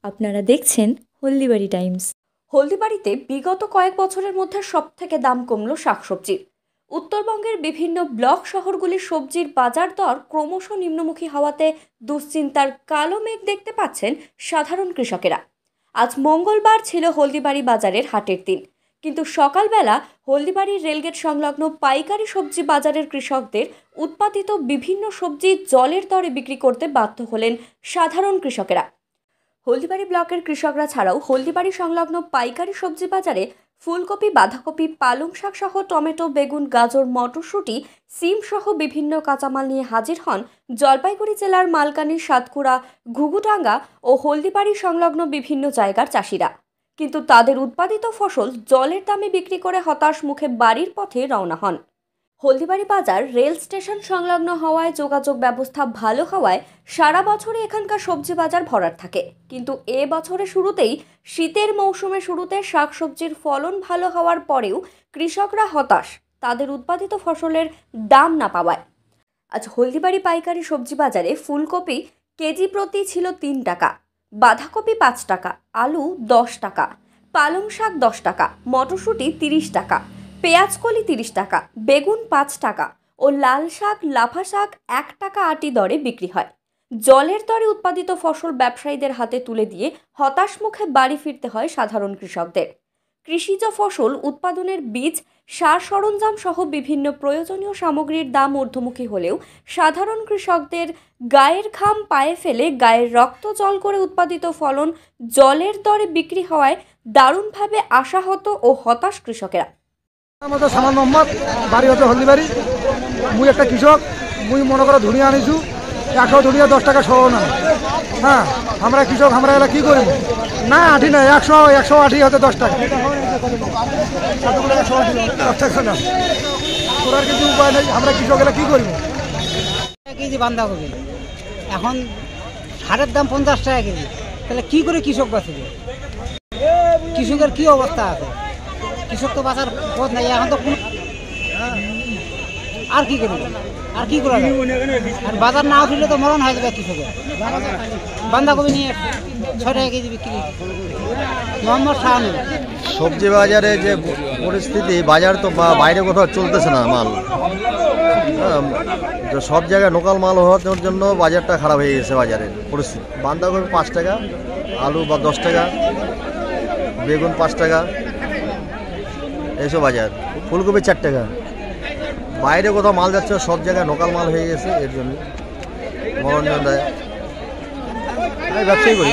আপনারা দেখছেন হলদিবাড়ি টাইমস। হলদিবাড়িতে বিগত কয়েক বছরের মধ্যে সবথেকে দাম কমল শাকসবজির। উত্তরবঙ্গের বিভিন্ন ব্লক শহরগুলির সবজির বাজার দর ক্রমশ নিম্নমুখী হওয়াতে দুশ্চিন্তার কালো মেঘ দেখতে পাচ্ছেন সাধারণ কৃষকেরা। আজ মঙ্গলবার ছিল হলদিবাড়ি বাজারের হাটের দিন, কিন্তু সকালবেলা হলদিবাড়ির রেলগেট সংলগ্ন পাইকারি সবজি বাজারের কৃষকদের উৎপাদিত বিভিন্ন সবজি জলের দরে বিক্রি করতে বাধ্য হলেন সাধারণ কৃষকেরা। হলদিবাড়ি ব্লকের কৃষকরা ছাড়াও হলদিবাড়ি সংলগ্ন পাইকারি সবজি বাজারে ফুলকপি, বাঁধাকপি, পালং শাক সহ টমেটো, বেগুন, গাজর, মটরশুঁটি, সিম সহ বিভিন্ন কাঁচামাল নিয়ে হাজির হন জলপাইগুড়ি জেলার মালকানি, সাতক্ষীরা, ঘুঘুডাঙ্গা ও হলদিবাড়ি সংলগ্ন বিভিন্ন জায়গার চাষিরা। কিন্তু তাদের উৎপাদিত ফসল জলের দামে বিক্রি করে হতাশ মুখে বাড়ির পথে রওনা হন। হলদিবাড়ি বাজার রেল স্টেশন সংলগ্ন হওয়ায় যোগাযোগ ব্যবস্থা ভালো হওয়ায় সারা বছরই এখানকার সবজি বাজার ভরাট থাকে। কিন্তু এ বছরের শুরুতেই শীতের মৌসুমের শুরুতে শাকসবজির ফলন ভালো হওয়ার পরেও কৃষকরা হতাশ তাদের উৎপাদিত ফসলের দাম না পাওয়ায়। আজ হলদিবাড়ি পাইকারি সবজি বাজারে ফুলকপি কেজি প্রতি ছিল 3 টাকা, বাঁধাকপি 5 টাকা, আলু 10 টাকা, পালং শাক 10 টাকা, মটরশুঁটি 30 টাকা, পেঁয়াজকলি 30 টাকা, বেগুন 5 টাকা ও লাল শাক, লাফা শাক 1 টাকা আটি দরে বিক্রি হয়। জলের দরে উৎপাদিত ফসল ব্যবসায়ীদের হাতে তুলে দিয়ে হতাশ মুখে বাড়ি ফিরতে হয় সাধারণ কৃষকদের। কৃষিজ ফসল উৎপাদনের বীজ, সার সরঞ্জাম সহ বিভিন্ন প্রয়োজনীয় সামগ্রীর দাম ঊর্ধ্বমুখী হলেও সাধারণ কৃষকদের গায়ের ঘাম পায়ে ফেলে গায়ের রক্ত জল করে উৎপাদিত ফলন জলের দরে বিক্রি হওয়ায় দারুণভাবে আশাহত ও হতাশ কৃষকেরা। আমাদের সামান মোহাম্মদ, বাড়ি হচ্ছে হলদিবাড়ি। মুই একটা কৃষক, মুই মনে করো ধুনিয়া আনিছু, 100 ধুনিয়া 10 টাকা সহ না। হ্যাঁ, আমরা কৃষক, আমরা এলা কি করবো? না আঠি না, 100 আঠি হতে 10 টাকা, 10 টাকা না। তোরার কিন্তু উপায় নেই, আমরা কৃষক এলা কি করবো? কেজি বাঁধাকপি এখন সারের দাম 50 টাকা কেজি, তাহলে কি করে কৃষক বাঁচবে? কৃষকের কি অবস্থা আছে? কৃষক তো বাঁচার পথ নাই এখন তো। আর কি করবে? আর কি করা যায়? আর বাজার না উঠলে তো মরণ হয়ে যাবে কৃষকের। বাঁধাকপি নিয়ে 6 টাকা কেজি বিক্রি। মোহাম্মদ শাহানুর। সবজি বাজারে যে পরিস্থিতি, বাজার তো বাইরে কোথাও চলতেছে না মাল। সব জায়গায় লোকাল মাল হওয়ার জন্য বাজারটা খারাপ হয়ে গেছে। বাজারের পরিস্থিতি, বাঁধাকপি 5 টাকা, আলু বা 10 টাকা, বেগুন 5 টাকা, এইসব বাজার। ফুলকপি 4 টাকা। বাইরে কোথাও মাল যাচ্ছে, সব জায়গায় লোকাল মাল হয়ে গেছে। এর জন্য মনোরঞ্জন দেয়, ব্যবসায়ী করি।